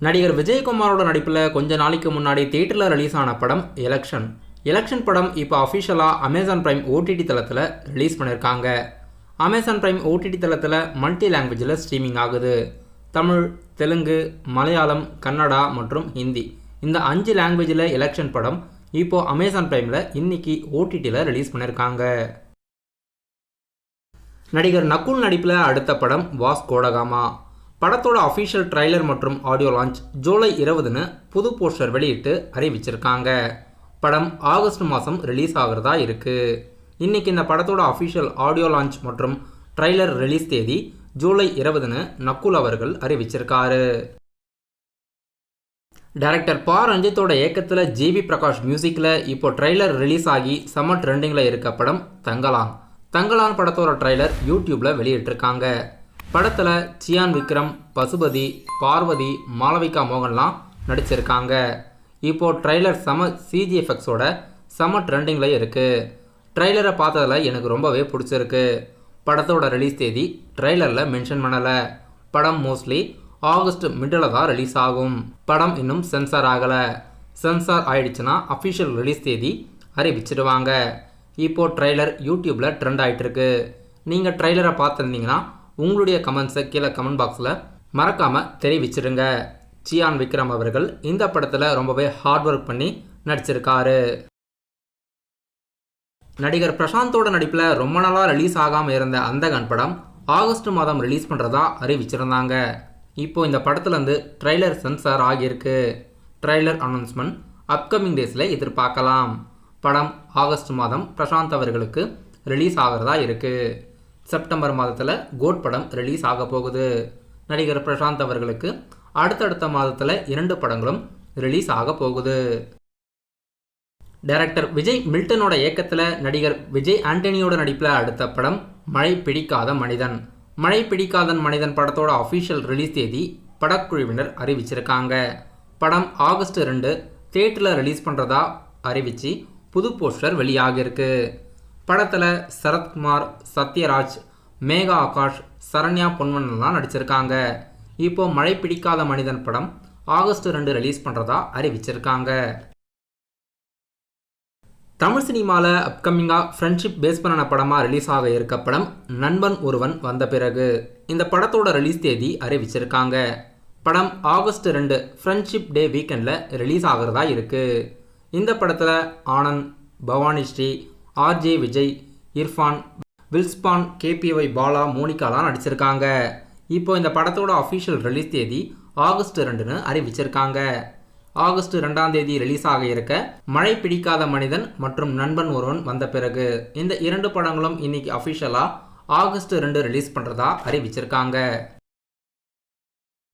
நடிகர் விஜயகுமாரோட நடிப்பில் கொஞ்ச நாளைக்கு முன்னாடி தியேட்டரில் ரிலீஸ் ஆன படம் எலெக்ஷன் படம் இப்போ அஃபிஷியலாக அமேசான் பிரைம் ஓடிடி தளத்தில் ரிலீஸ் பண்ணியிருக்காங்க. அமேசான் பிரைம் ஓடிடி தளத்தில் மல்டி லாங்குவேஜில் ஸ்ட்ரீமிங் ஆகுது. தமிழ், தெலுங்கு, மலையாளம், கன்னடா மற்றும் ஹிந்தி இந்த 5 லாங்குவேஜில் எலெக்ஷன் படம் இப்போது அமேசான் பிரைமில் இன்னைக்கு ஓடிடியில் ரிலீஸ் பண்ணியிருக்காங்க. நடிகர் நக்குல் நடிப்பில் அடுத்த படம் வாஸ் கோடகாமா. படத்தோட அஃபிஷியல் ட்ரைலர் மற்றும் ஆடியோ லான்ச் ஜூலை 20 புது போஸ்டர் வெளியிட்டு அறிவிச்சிருக்காங்க. படம் ஆகஸ்ட் மாதம் ரிலீஸ் ஆகிறதா இருக்குது. இன்றைக்கி இந்த படத்தோட அஃபிஷியல் ஆடியோ லான்ச் மற்றும் ட்ரைலர் ரிலீஸ் தேதி ஜூலை 20 நக்குல் அவர்கள் அறிவிச்சிருக்காரு. டைரக்டர் பா ரஞ்சித்தோட இயக்கத்தில் ஜிவி பிரகாஷ் மியூசிக்கில் இப்போ ட்ரைலர் ரிலீஸ் ஆகி செம்ம ட்ரெண்டிங்கில் இருக்க படம் தங்கலான் படத்தோட ட்ரைலர் யூடியூப்பில் வெளியிட்டிருக்காங்க. படத்தில் சியான் விக்ரம், பசுபதி, பார்வதி, மாளவிகா மோகன்லாம் நடிச்சிருக்காங்க. இப்போது ட்ரைலர் செம சிஜி எஃபெக்ட்ஸோட செம ட்ரெண்டிங்கில் இருக்குது. ட்ரைலரை பார்த்ததில் எனக்கு ரொம்பவே பிடிச்சிருக்கு. படத்தோட ரிலீஸ் தேதி ட்ரைலரில் மென்ஷன் பண்ணலை. படம் மோஸ்ட்லி ஆகஸ்ட் மிடில் தான் ரிலீஸ் ஆகும். படம் இன்னும் சென்சார் ஆகலை. சென்சார் ஆயிடுச்சுன்னா அஃபிஷியல் ரிலீஸ் தேதி அறிவிச்சிடுவாங்க. இப்போது ட்ரைலர் யூடியூப்பில் ட்ரெண்ட் ஆகிட்டுருக்கு. நீங்கள் ட்ரைலரை பார்த்துருந்தீங்கன்னா உங்களுடைய கமெண்ட்ஸை கீழே கமெண்ட் பாக்ஸில் மறக்காமல் தெரிவிச்சிடுங்க. சியான் விக்ரம் அவர்கள் இந்த படத்தில் ரொம்பவே ஹார்ட் ஒர்க் பண்ணி நடிச்சிருக்காரு. நடிகர் பிரசாந்தோட நடிப்பில் ரொம்ப நாளாக ரிலீஸ் ஆகாமல் இருந்த அந்தகன் படம் ஆகஸ்ட் மாதம் ரிலீஸ் பண்ணுறதா அறிவிச்சிருந்தாங்க. இப்போது இந்த படத்துலேருந்து ட்ரைலர் சென்சார் ஆகியிருக்கு. ட்ரைலர் அனௌன்ஸ்மெண்ட் அப்கமிங் டேஸில் எதிர்பார்க்கலாம். படம் ஆகஸ்ட் மாதம் பிரசாந்த் அவர்களுக்கு ரிலீஸ் ஆகிறதா இருக்குது. செப்டம்பர் மாதத்தில் கோட் படம் ரிலீஸ் ஆக போகுது. நடிகர் பிரசாந்த் அவர்களுக்கு அடுத்தடுத்த மாதத்தில் 2 படங்களும் ரிலீஸ் ஆக போகுது. டைரக்டர் விஜய் மில்டனோட இயக்கத்தில் நடிகர் விஜய் ஆண்டனியோட நடிப்பில் அடுத்த படம் மழை பிடிக்காத மனிதன் படத்தோட அஃபிஷியல் ரிலீஸ் தேதி படக்குழுவினர் அறிவிச்சிருக்காங்க. படம் ஆகஸ்ட் 2 தியேட்டரில் ரிலீஸ் பண்ணுறதா அறிவித்து புது போஸ்டர் வெளியாகிருக்கு. படத்தில் சரத்குமார், சத்யராஜ், மேகா ஆகாஷ், சரண்யா பொன்வன்லாம் நடிச்சிருக்காங்க. இப்போது மழை பிடிக்காத மனிதன் படம் ஆகஸ்ட் 2 ரிலீஸ் பண்ணுறதா அறிவிச்சிருக்காங்க. தமிழ் சினிமாவில் அப்கமிங்காக ஃப்ரெண்ட்ஷிப் பேஸ் பண்ணின படமாக ரிலீஸ் ஆக இருக்க படம் நண்பன் ஒருவன் வந்த பிறகு. இந்த படத்தோட ரிலீஸ் தேதி அறிவிச்சிருக்காங்க. படம் ஆகஸ்ட் 2 ஃப்ரெண்ட்ஷிப் டே வீக்கெண்டில் ரிலீஸ் ஆகிறதா இருக்குது. இந்த படத்தில் ஆனந்த், பவானி ஸ்ரீ, ஆர்ஜே விஜய், இர்ஃபான், வில்ஸ்பான், கேபிஒய் பாலா, மோனிகாலாம் நடிச்சிருக்காங்க. இப்போ இந்த படத்தோட அஃபிஷியல் ரிலீஸ் தேதி ஆகஸ்ட் 2 அறிவிச்சிருக்காங்க. ஆகஸ்ட் 2 ரிலீஸ் ஆக இருக்க மழை பிடிக்காத மனிதன் மற்றும் நண்பன் ஒருவன் வந்த பிறகு இந்த 2 படங்களும் இன்னைக்கு அஃபிஷியலாக ஆகஸ்ட் 2 ரிலீஸ் பண்ணுறதா அறிவிச்சிருக்காங்க.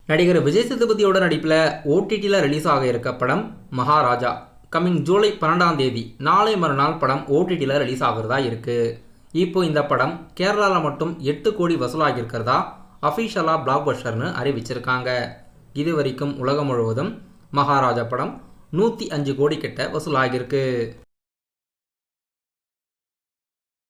நடிகர் விஜய் சேதுபதியோட நடிப்பில் ஓடிடியில் ரிலீஸ் ஆக இருக்க படம் மகாராஜா கம்மிங் ஜூலை 12 நாளை மறுநாள் படம் ஓடிடியில் ரிலீஸ் ஆகிறதா இருக்குது. இப்போ இந்த படம் கேரளாவில் மட்டும் 8 கோடி வசூலாகியிருக்கிறதா அஃபிஷியலாக பிளாக் பஸ்டர்னு அறிவிச்சிருக்காங்க. இது வரைக்கும் உலகம் முழுவதும் மகாராஜா படம் 105 கோடி கிட்ட வசூலாகியிருக்கு.